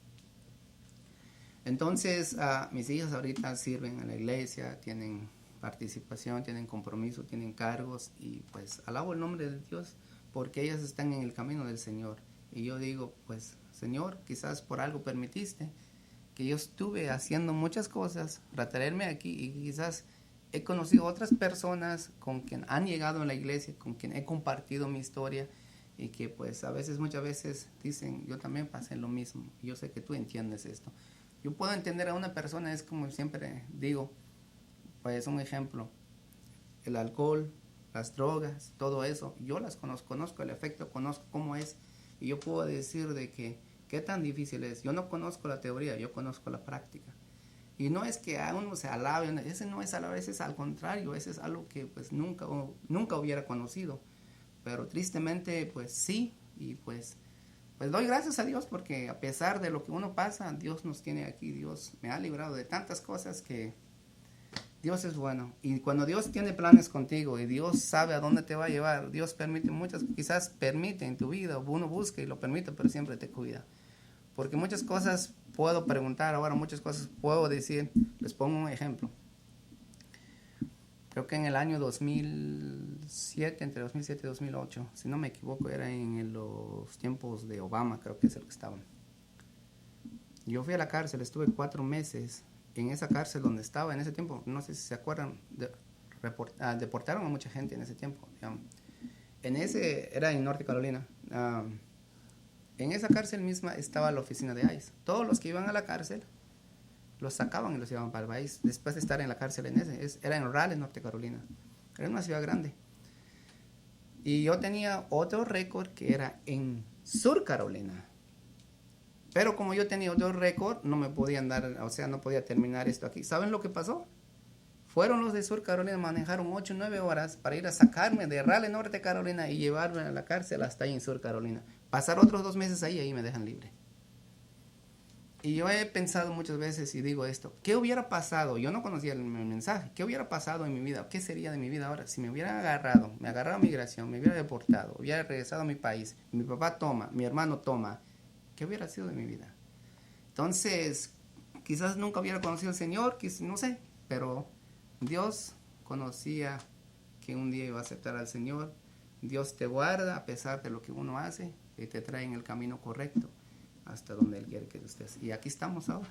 Entonces, mis hijas ahorita sirven en la iglesia, tienen participación, tienen compromiso, tienen cargos, y pues alabo el nombre de Dios porque ellas están en el camino del Señor. Y yo digo, pues Señor, quizás por algo permitiste que yo estuve haciendo muchas cosas para traerme aquí, y quizás he conocido otras personas con quien han llegado en la iglesia, con quien he compartido mi historia, y que pues muchas veces dicen, yo también pasé lo mismo, yo sé que tú entiendes esto. Yo puedo entender a una persona, es como siempre digo, pues un ejemplo, el alcohol, las drogas, todo eso, yo las conozco el efecto, conozco cómo es, y yo puedo decir de que qué tan difícil es. Yo no conozco la teoría, yo conozco la práctica. Y no es que a uno se alabe, ese no es alabar, ese es al contrario, ese es algo que pues nunca hubiera conocido. Pero tristemente pues sí, y pues doy gracias a Dios porque a pesar de lo que uno pasa, Dios nos tiene aquí, Dios me ha librado de tantas cosas que Dios es bueno. Y cuando Dios tiene planes contigo y Dios sabe a dónde te va a llevar, Dios permite quizás permite en tu vida, uno busca y lo permite, pero siempre te cuida. Porque muchas cosas puedo preguntar ahora, muchas cosas puedo decir. Les pongo un ejemplo. Creo que en el año 2007, entre 2007 y 2008, si no me equivoco, era en los tiempos de Obama, creo que es el que estaban. Yo fui a la cárcel, estuve 4 meses en esa cárcel donde estaba en ese tiempo. No sé si se acuerdan, deportaron a mucha gente en ese tiempo. Era en Norte Carolina. En esa cárcel misma estaba la oficina de ICE. Todos los que iban a la cárcel los sacaban y los llevaban para el país después de estar en la cárcel era en Raleigh, Norte Carolina. Era una ciudad grande. Y yo tenía otro récord que era en Sur Carolina. Pero como yo tenía otro récord, no me podían dar, o sea, no podía terminar esto aquí. ¿Saben lo que pasó? Fueron los de Sur Carolina, manejaron 8 o 9 horas para ir a sacarme de Raleigh, Norte Carolina, y llevarme a la cárcel hasta ahí en Sur Carolina. Pasar otros 2 meses ahí me dejan libre. Y yo he pensado muchas veces y digo esto, ¿qué hubiera pasado? Yo no conocía el mensaje, ¿qué hubiera pasado en mi vida? ¿Qué sería de mi vida ahora? Si me hubieran agarrado, me agarraba migración, me hubiera deportado, hubiera regresado a mi país, mi papá toma, mi hermano toma, ¿qué hubiera sido de mi vida? Entonces, quizás nunca hubiera conocido al Señor, no sé, pero Dios conocía que un día iba a aceptar al Señor. Dios te guarda a pesar de lo que uno hace y te trae en el camino correcto hasta donde Él quiere que estés. Y aquí estamos ahora.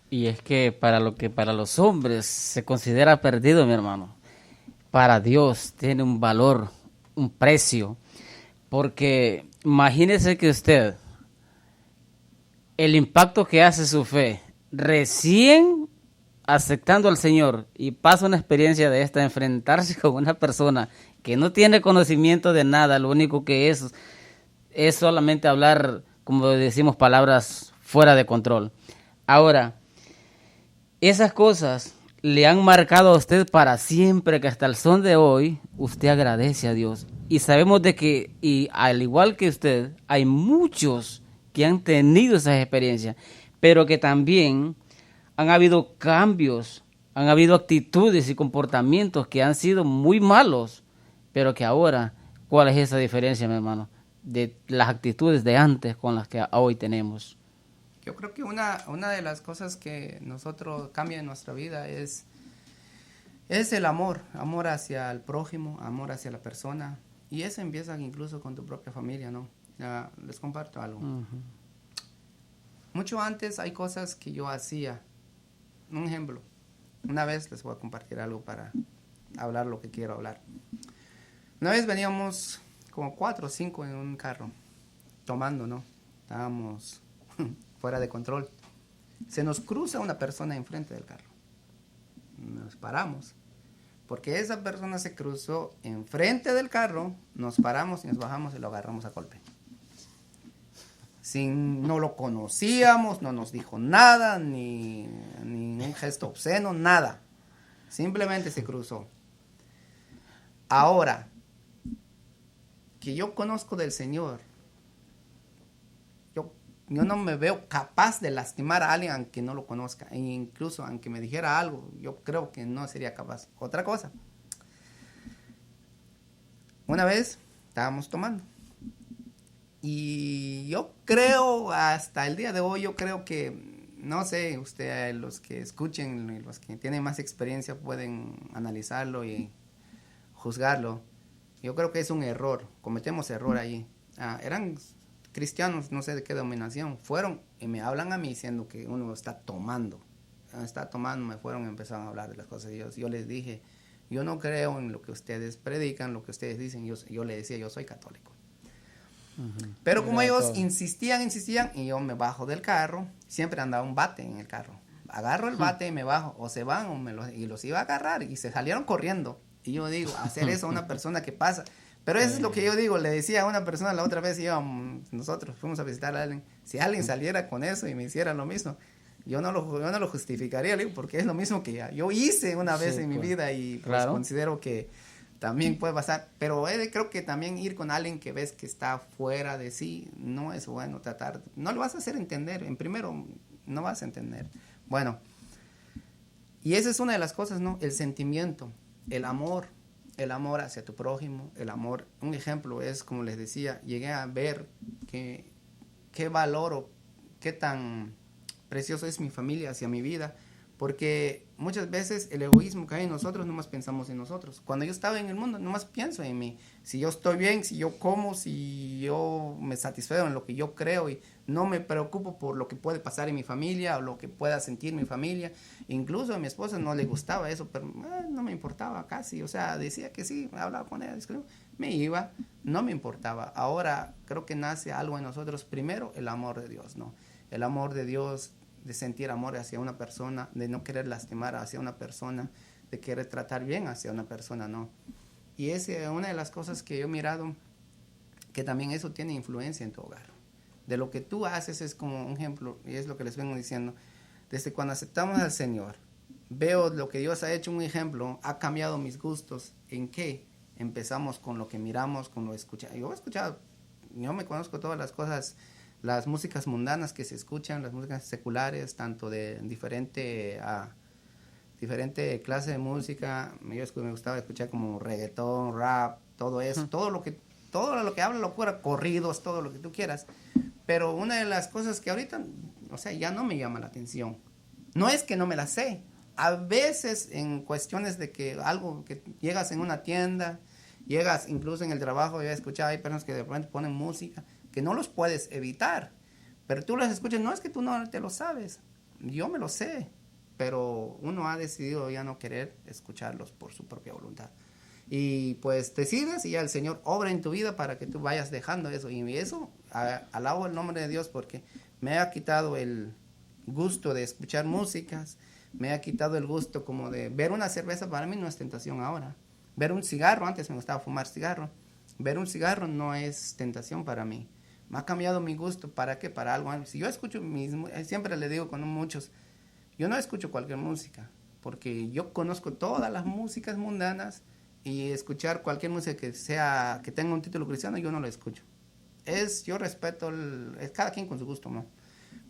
Y es que para lo que para los hombres se considera perdido, mi hermano, para Dios tiene un valor, un precio. Porque imagínese que usted, el impacto que hace su fe, recién aceptando al Señor, y pasa una experiencia de esta, enfrentarse con una persona que no tiene conocimiento de nada, lo único que es solamente hablar, como decimos, palabras fuera de control. Ahora, esas cosas le han marcado a usted para siempre, que hasta el son de hoy usted agradece a Dios. Y sabemos de que, y al igual que usted, hay muchos que han tenido esas experiencias, pero que también han habido cambios, han habido actitudes y comportamientos que han sido muy malos, pero que ahora, ¿cuál es esa diferencia, mi hermano? De las actitudes de antes con las que hoy tenemos. Yo creo que una de las cosas que nosotros cambia en nuestra vida es el amor hacia el prójimo, amor hacia la persona, y eso empieza incluso con tu propia familia, ¿no? Les comparto algo. Uh-huh. Mucho antes hay cosas que yo hacía. Un ejemplo, una vez les voy a compartir algo para hablar lo que quiero hablar. Una vez veníamos como 4 o 5 en un carro, tomando, ¿no? Estábamos fuera de control. Se nos cruza una persona enfrente del carro. Nos paramos. Porque esa persona se cruzó enfrente del carro, nos paramos y nos bajamos y lo agarramos a golpe. No lo conocíamos, no nos dijo nada, ni un gesto obsceno, nada. Simplemente se cruzó. Ahora, que yo conozco del Señor, yo no me veo capaz de lastimar a alguien aunque no lo conozca. E incluso aunque me dijera algo, yo creo que no sería capaz. Otra cosa. Una vez estábamos tomando. Y yo creo, hasta el día de hoy, yo creo que, no sé, ustedes, los que escuchen, los que tienen más experiencia pueden analizarlo y juzgarlo. Yo creo que es un error, cometemos error ahí. Eran cristianos, no sé de qué denominación, fueron y me hablan a mí diciendo que uno está tomando, me fueron y empezaron a hablar de las cosas de Dios. Yo les dije, yo no creo en lo que ustedes predican, lo que ustedes dicen. Yo les decía, yo soy católico. Pero como ellos insistían, y yo me bajo del carro, siempre andaba un bate en el carro. Agarro el bate y me bajo, o se van, y los iba a agarrar, y se salieron corriendo. Y yo digo, hacer eso a una persona que pasa. Pero eso es lo que yo digo, le decía a una persona la otra vez, nosotros fuimos a visitar a alguien, si alguien saliera con eso y me hiciera lo mismo, yo no lo justificaría, porque es lo mismo que yo hice una vez en mi vida, y pues considero que también puede pasar, pero creo que también ir con alguien que ves que está fuera de sí, no es bueno tratar, no lo vas a hacer entender, en primero no vas a entender. Bueno, y esa es una de las cosas, ¿no? El sentimiento, el amor hacia tu prójimo, el amor. Un ejemplo es, como les decía, llegué a ver qué valor o qué tan precioso es mi familia hacia mi vida, porque muchas veces el egoísmo que hay en nosotros, nomás pensamos en nosotros. Cuando yo estaba en el mundo, nomás pienso en mí. Si yo estoy bien, si yo como, si yo me satisfago en lo que yo creo y no me preocupo por lo que puede pasar en mi familia o lo que pueda sentir mi familia. Incluso a mi esposa no le gustaba eso, pero no me importaba casi. O sea, decía que sí, hablaba con ella, me iba, no me importaba. Ahora creo que nace algo en nosotros. Primero, el amor de Dios, ¿no? El amor de Dios, de sentir amor hacia una persona, de no querer lastimar hacia una persona, de querer tratar bien hacia una persona, ¿no? Y es una de las cosas que yo he mirado, que también eso tiene influencia en tu hogar. De lo que tú haces es como un ejemplo, y es lo que les vengo diciendo, desde cuando aceptamos al Señor, veo lo que Dios ha hecho, un ejemplo, ha cambiado mis gustos. ¿En qué? Empezamos con lo que miramos, con lo escuchamos. Yo me conozco todas las cosas, las músicas mundanas que se escuchan, las músicas seculares, tanto de diferente clase de música. Me gustaba escuchar como reggaetón, rap, todo eso, todo lo que habla locura, corridos, todo lo que tú quieras. Pero una de las cosas que ahorita, o sea, ya no me llama la atención. No es que no me la sé. A veces en cuestiones de que algo que llegas en una tienda, llegas incluso en el trabajo, yo he escuchado, hay personas que de repente ponen música que no los puedes evitar, pero tú los escuchas, no es que tú no te lo sabes, yo me lo sé, pero uno ha decidido ya no querer escucharlos por su propia voluntad. Y pues decides y ya el Señor obra en tu vida para que tú vayas dejando eso. Y eso, alabo el nombre de Dios porque me ha quitado el gusto de escuchar músicas, me ha quitado el gusto como de ver una cerveza. Para mí no es tentación ahora. Ver un cigarro, antes me gustaba fumar cigarro, ver un cigarro no es tentación para mí. Me ha cambiado mi gusto. ¿Para qué? Para algo. Si yo escucho siempre le digo con muchos, yo no escucho cualquier música, porque yo conozco todas las músicas mundanas, y escuchar cualquier música que tenga un título cristiano, yo no lo escucho. Yo respeto, es cada quien con su gusto, ¿no?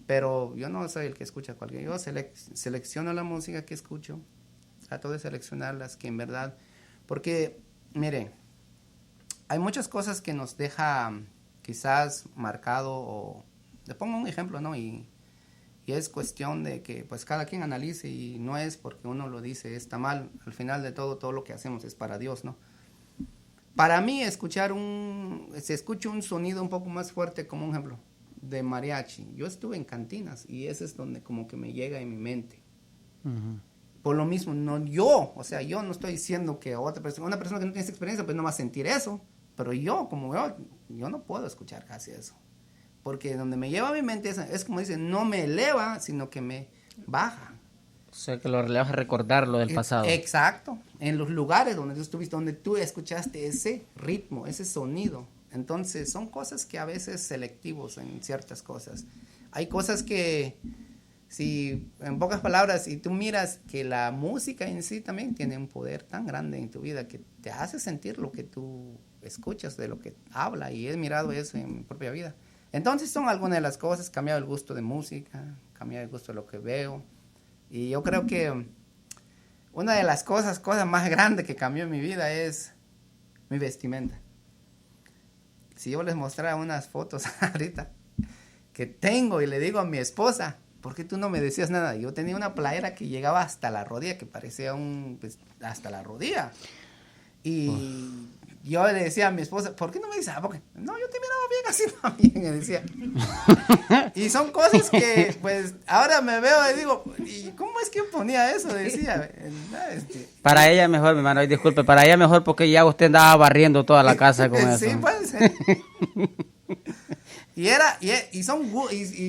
Pero yo no soy el que escucha cualquier. Yo selecciono la música que escucho, trato de seleccionar las que en verdad, porque, mire, hay muchas cosas que nos deja quizás marcado, o le pongo un ejemplo, ¿no? Y es cuestión de que pues cada quien analice, y no es porque uno lo dice está mal. Al final de todo lo que hacemos es para Dios, ¿no? Para mí se escucha un sonido un poco más fuerte, como un ejemplo de mariachi. Yo estuve en cantinas y ese es donde como que me llega en mi mente. Uh-huh. Por lo mismo, yo no estoy diciendo que una persona que no tiene esa experiencia pues no va a sentir eso, pero yo no puedo escuchar casi eso. Porque donde me lleva mi mente es como dicen, no me eleva, sino que me baja. O sea, que lo relevas a recordar lo del pasado. Exacto. En los lugares donde tú estuviste, donde tú escuchaste ese ritmo, ese sonido, Entonces son cosas que a veces selectivos en ciertas cosas. Hay cosas que, si en pocas palabras, si tú miras que la música en sí también tiene un poder tan grande en tu vida que te hace sentir lo que tú escuchas, de lo que habla, y he mirado eso en mi propia vida. Entonces son algunas de las cosas, cambiado el gusto de música, cambiado el gusto de lo que veo, y yo creo que una de las cosas más grandes que cambió en mi vida es mi vestimenta. Si yo les mostrara unas fotos ahorita que tengo y le digo a mi esposa, ¿por qué tú no me decías nada? Yo tenía una playera que llegaba hasta la rodilla, que parecía pues, hasta la rodilla. Y yo le decía a mi esposa, ¿por qué no me dices? Porque no, yo te miraba bien así también, me decía. Y son cosas que, pues, ahora me veo y digo, ¿y cómo es que ponía eso? Decía. Para ella mejor, mi hermano, disculpe, para ella mejor porque ya usted andaba barriendo toda la casa con eso. Sí, puede ser. Y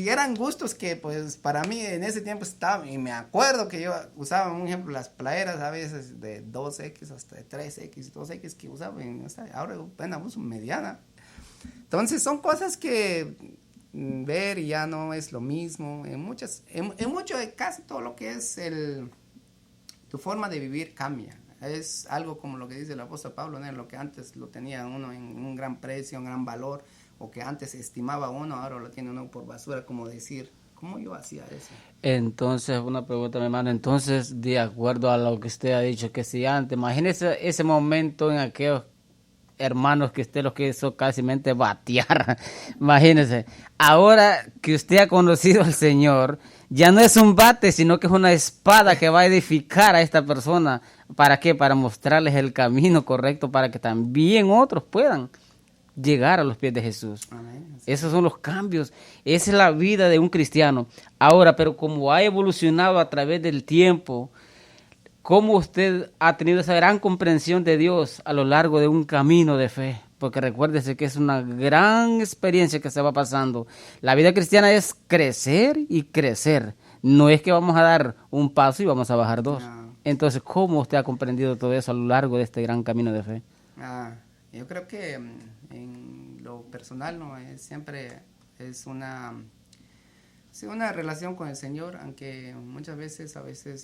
eran gustos que, pues, para mí en ese tiempo estaban, y me acuerdo que yo usaba, un ejemplo, las playeras a veces de 2X hasta de 3X, 2X que usaba, ahora apenas uso mediana. Entonces son cosas que ver y ya no es lo mismo, casi todo lo que es tu forma de vivir cambia. Es algo como lo que dice el apóstol Pablo, ¿no? Lo que antes lo tenía uno en un gran precio, un gran valor, o que antes estimaba uno, ahora lo tiene uno por basura, como decir, ¿cómo yo hacía eso? Entonces, una pregunta, mi hermano, entonces, de acuerdo a lo que usted ha dicho, que si antes, imagínese ese momento en aquellos hermanos que usted lo que hizo casi batear, imagínese, ahora que usted ha conocido al Señor, ya no es un bate, sino que es una espada que va a edificar a esta persona. ¿Para qué? Para mostrarles el camino correcto para que también otros puedan llegar a los pies de Jesús. Amén. Esos son los cambios. Esa es la vida de un cristiano. Ahora, pero como ha evolucionado a través del tiempo, ¿cómo usted ha tenido esa gran comprensión de Dios a lo largo de un camino de fe? Porque recuérdese que es una gran experiencia que se va pasando. La vida cristiana es crecer y crecer. No es que vamos a dar un paso y vamos a bajar dos. No. Entonces, ¿cómo usted ha comprendido todo eso a lo largo de este gran camino de fe? Yo creo que en lo personal, ¿no? Siempre es una relación con el Señor, aunque muchas veces,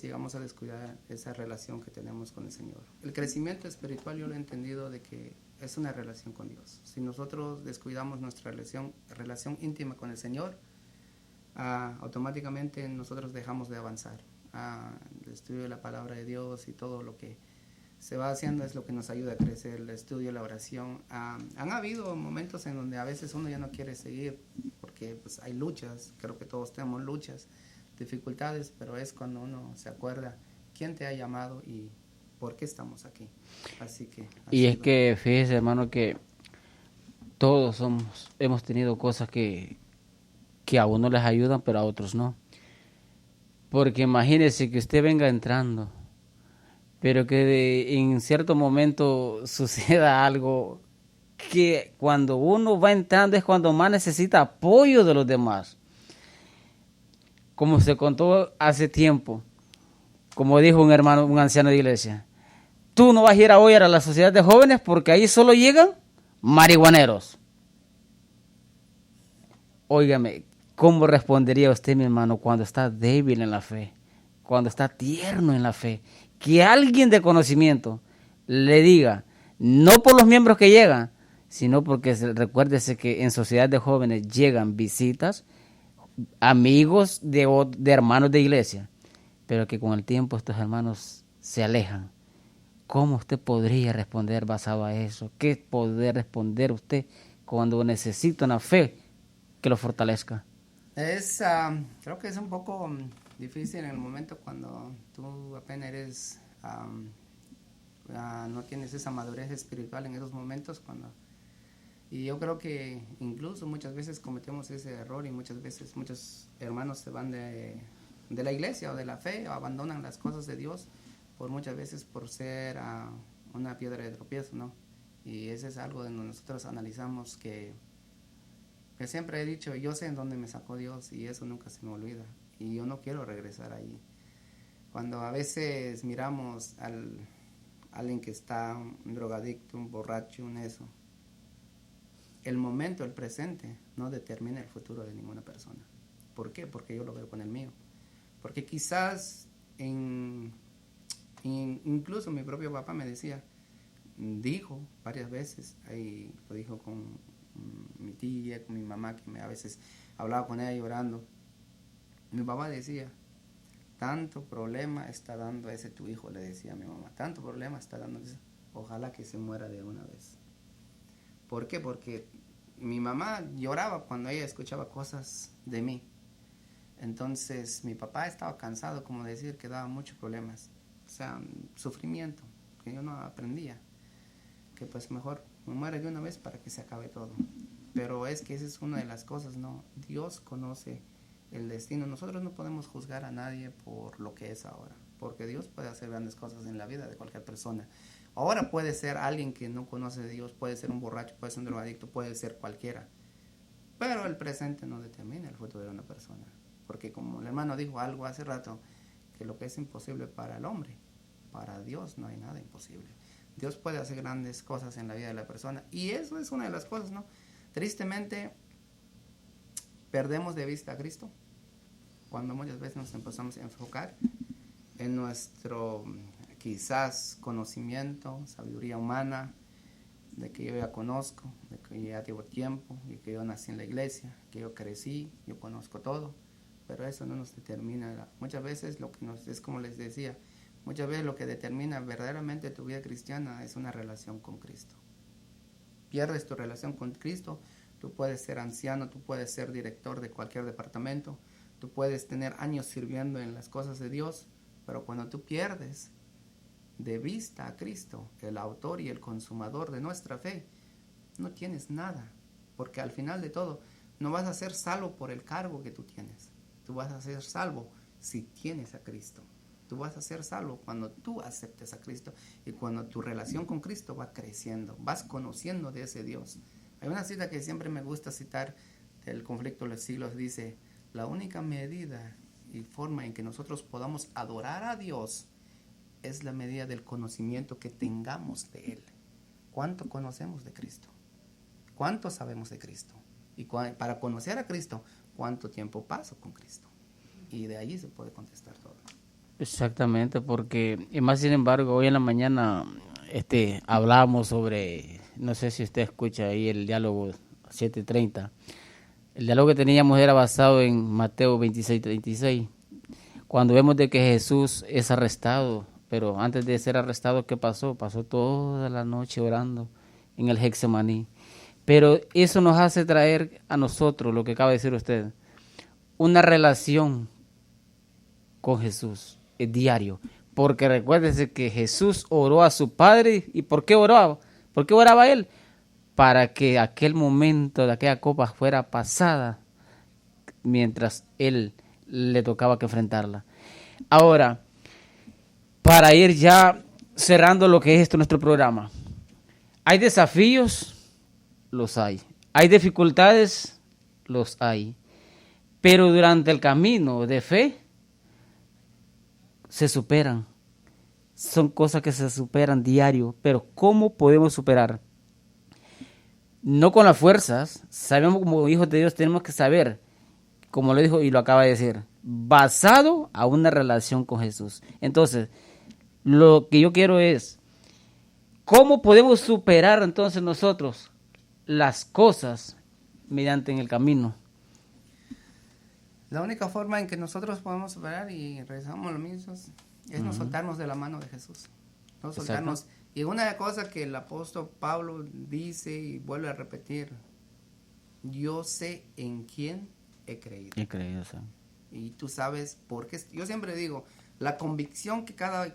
llegamos a descuidar esa relación que tenemos con el Señor. El crecimiento espiritual yo lo he entendido de que es una relación con Dios. Si nosotros descuidamos nuestra relación íntima con el Señor, automáticamente nosotros dejamos de avanzar. El estudio de la palabra de Dios y todo lo que se va haciendo es lo que nos ayuda a crecer, el estudio, la oración. Han habido momentos en donde a veces uno ya no quiere seguir porque pues, hay luchas, creo que todos tenemos luchas, dificultades, pero es cuando uno se acuerda quién te ha llamado y por qué estamos aquí. Así que... Y es que, fíjese, hermano, que todos hemos tenido cosas que a uno les ayudan, pero a otros no. Porque imagínese que usted venga entrando, pero que en cierto momento suceda algo que cuando uno va entrando es cuando más necesita apoyo de los demás. Como se contó hace tiempo, como dijo un hermano, un anciano de iglesia, tú no vas a ir a hoy a la sociedad de jóvenes porque ahí solo llegan marihuaneros. Óigame, ¿cómo respondería usted, mi hermano, cuando está débil en la fe, cuando está tierno en la fe? Que alguien de conocimiento le diga, no por los miembros que llegan, sino porque recuérdese que en sociedad de jóvenes llegan visitas, amigos de hermanos de iglesia, pero que con el tiempo estos hermanos se alejan. ¿Cómo usted podría responder basado a eso? ¿Qué podría responder usted cuando necesita una fe que lo fortalezca? Creo que es un poco difícil en el momento cuando tú apenas eres, no tienes esa madurez espiritual en esos momentos y yo creo que incluso muchas veces cometemos ese error y muchas veces muchos hermanos se van de la iglesia o de la fe o abandonan las cosas de Dios muchas veces por ser una piedra de tropiezo, ¿no? Y eso es algo donde nosotros analizamos que siempre he dicho, yo sé en dónde me sacó Dios y eso nunca se me olvida y yo no quiero regresar ahí. Cuando a veces miramos a alguien que está un drogadicto, un borracho, un eso, el momento, el presente, no determina el futuro de ninguna persona. ¿Por qué? Porque yo lo veo con el mío. Porque quizás, incluso mi propio papá me decía, dijo varias veces, ahí lo dijo con mi tía, con mi mamá, que a veces hablaba con ella llorando. Mi papá decía, tanto problema está dando ese tu hijo, le decía a mi mamá, tanto problema está dando ese, ojalá que se muera de una vez. ¿Por qué? Porque mi mamá lloraba cuando ella escuchaba cosas de mí. Entonces mi papá estaba cansado, como decir, que daba muchos problemas, o sea, sufrimiento, que yo no aprendía, que pues mejor me muera de una vez para que se acabe todo. Pero es que esa es una de las cosas, ¿no? Dios conoce el destino. Nosotros no podemos juzgar a nadie por lo que es ahora, porque Dios puede hacer grandes cosas en la vida de cualquier persona. Ahora puede ser alguien que no conoce de Dios, puede ser un borracho, puede ser un drogadicto, puede ser cualquiera, pero el presente no determina el futuro de una persona, porque como el hermano dijo algo hace rato, que lo que es imposible para el hombre, para Dios no hay nada imposible. Dios puede hacer grandes cosas en la vida de la persona, y eso es una de las cosas, ¿no? Tristemente perdemos de vista a Cristo cuando muchas veces nos empezamos a enfocar en nuestro quizás conocimiento, sabiduría humana, de que yo ya conozco, de que ya llevo tiempo, de que yo nací en la iglesia, que yo crecí, yo conozco todo, pero eso no nos determina. Muchas veces lo que es como les decía, muchas veces lo que determina verdaderamente tu vida cristiana es una relación con Cristo. Pierdes tu relación con Cristo, tú puedes ser anciano, tú puedes ser director de cualquier departamento, tú puedes tener años sirviendo en las cosas de Dios, pero cuando tú pierdes de vista a Cristo, el autor y el consumador de nuestra fe, no tienes nada, porque al final de todo no vas a ser salvo por el cargo que tú tienes, tú vas a ser salvo si tienes a Cristo, tú vas a ser salvo cuando tú aceptes a Cristo y cuando tu relación con Cristo va creciendo, vas conociendo de ese Dios. Hay una cita que siempre me gusta citar del Conflicto de los Siglos, dice, la única medida y forma en que nosotros podamos adorar a Dios es la medida del conocimiento que tengamos de Él. ¿Cuánto conocemos de Cristo? ¿Cuánto sabemos de Cristo? Y para conocer a Cristo, ¿cuánto tiempo paso con Cristo? Y de allí se puede contestar todo. Exactamente, porque, y más sin embargo, hoy en la mañana hablábamos sobre, no sé si usted escucha ahí el diálogo 7:30. El diálogo que teníamos era basado en Mateo 26:36, cuando vemos de que Jesús es arrestado, pero antes de ser arrestado, ¿qué pasó? Pasó toda la noche orando en el Getsemaní. Pero eso nos hace traer a nosotros, lo que acaba de decir usted, una relación con Jesús, es diario. Porque recuérdese que Jesús oró a su Padre. ¿Y por qué oraba? ¿Por qué oraba Él? Para que aquel momento de aquella copa fuera pasada mientras Él le tocaba que enfrentarla. Ahora, para ir ya cerrando lo que es nuestro programa, ¿hay desafíos? Los hay. ¿Hay dificultades? Los hay. Pero durante el camino de fe se superan. Son cosas que se superan diario. Pero ¿cómo podemos superar? No con las fuerzas. Sabemos, como hijos de Dios tenemos que saber, como lo dijo y lo acaba de decir, basado a una relación con Jesús. Entonces, lo que yo quiero es, ¿cómo podemos superar entonces nosotros las cosas mediante en el camino? La única forma en que nosotros podemos superar, y regresamos a lo mismo, es no soltarnos de la mano de Jesús. No soltarnos. Y una cosa que el apóstol Pablo dice y vuelve a repetir, yo sé en quién he creído. He creído, sí. Y tú sabes por qué. Yo siempre digo, la convicción que cada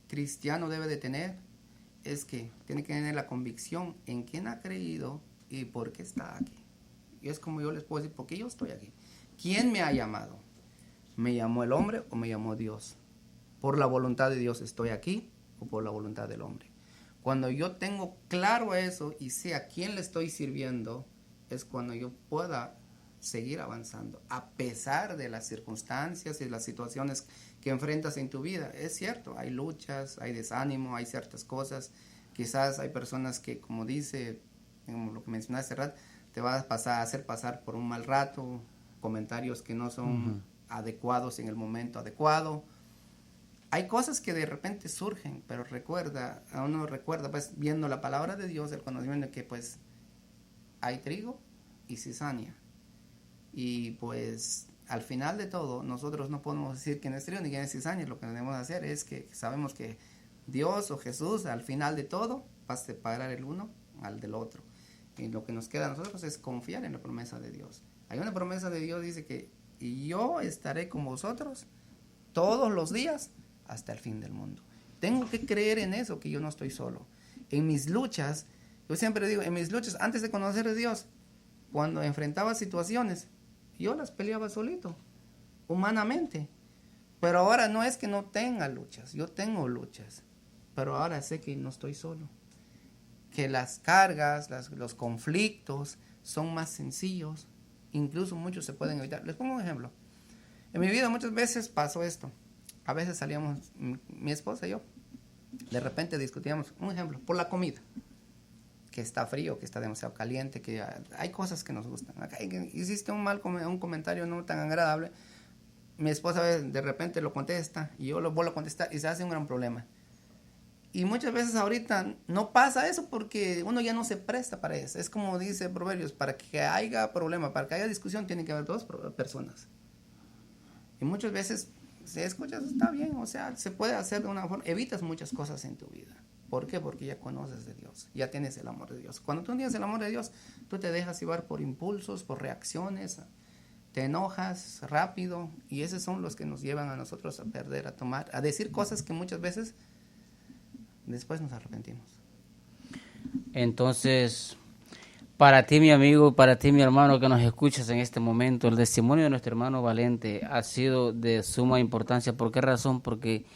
cristiano debe de tener es que tiene que tener la convicción en quién ha creído y por qué está aquí. Y es como yo les puedo decir, ¿por qué yo estoy aquí? ¿Quién me ha llamado? ¿Me llamó el hombre o me llamó Dios? ¿Por la voluntad de Dios estoy aquí o por la voluntad del hombre? Cuando yo tengo claro eso y sé a quién le estoy sirviendo, es cuando yo pueda seguir avanzando, a pesar de las circunstancias y las situaciones que enfrentas en tu vida. Es cierto, hay luchas, hay desánimo, hay ciertas cosas. Quizás hay personas que, como dice como lo que mencionaste, te va a hacer pasar por un mal rato, comentarios que no son adecuados en el momento adecuado. Hay cosas que de repente surgen, pero uno recuerda pues viendo la palabra de Dios, el conocimiento de que pues hay trigo y cizaña. Y pues al final de todo, nosotros no podemos decir quién es trigo ni quién es cizaña. Lo que debemos hacer es que sabemos que Dios o Jesús al final de todo va a separar el uno al del otro. Y lo que nos queda a nosotros es confiar en la promesa de Dios. Hay una promesa de Dios, dice que yo estaré con vosotros todos los días hasta el fin del mundo. Tengo que creer en eso, que yo no estoy solo. En mis luchas, yo siempre digo, en mis luchas, antes de conocer a Dios, cuando enfrentaba situaciones, yo las peleaba solito, humanamente. Pero ahora no es que no tenga luchas, yo tengo luchas. Pero ahora sé que no estoy solo. Que las cargas, los conflictos son más sencillos. Incluso muchos se pueden evitar. Les pongo un ejemplo. En mi vida muchas veces pasó esto. A veces salíamos, mi esposa y yo, de repente discutíamos, un ejemplo, por la comida. Que está frío, que está demasiado caliente, que hay cosas que nos gustan. Acá hiciste un comentario no tan agradable. Mi esposa de repente lo contesta y yo lo vuelvo a contestar y se hace un gran problema. Y muchas veces ahorita no pasa eso porque uno ya no se presta para eso. Es como dice Proverbios, para que haya problema, para que haya discusión, tiene que haber dos personas. Y muchas veces se escucha, está bien, o sea, se puede hacer de una forma, evitas muchas cosas en tu vida. ¿Por qué? Porque ya conoces de Dios, ya tienes el amor de Dios. Cuando tú tienes el amor de Dios, tú te dejas llevar por impulsos, por reacciones, te enojas rápido, y esos son los que nos llevan a nosotros a perder, a tomar, a decir cosas que muchas veces después nos arrepentimos. Entonces, para ti, mi amigo, para ti, mi hermano, que nos escuchas en este momento, el testimonio de nuestro hermano Valente ha sido de suma importancia. ¿Por qué razón? Porque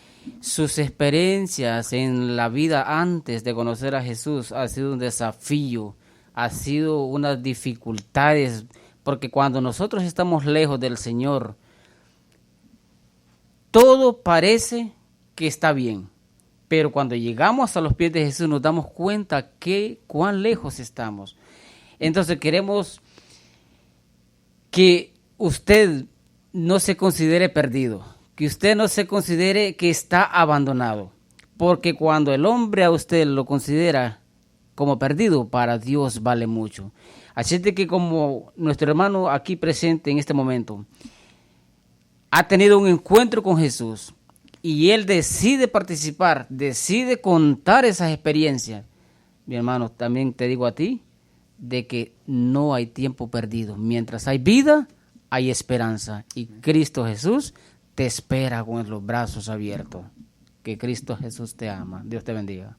sus experiencias en la vida antes de conocer a Jesús ha sido un desafío, ha sido unas dificultades, porque cuando nosotros estamos lejos del Señor, todo parece que está bien. Pero cuando llegamos a los pies de Jesús nos damos cuenta cuán lejos estamos. Entonces queremos que usted no se considere perdido, que usted no se considere que está abandonado. Porque cuando el hombre a usted lo considera como perdido, para Dios vale mucho. Así es de que como nuestro hermano aquí presente en este momento ha tenido un encuentro con Jesús, y él decide participar, decide contar esas experiencias, mi hermano, también te digo a ti, de que no hay tiempo perdido. Mientras hay vida, hay esperanza. Y Cristo Jesús te espera con los brazos abiertos. Que Cristo Jesús te ama. Dios te bendiga.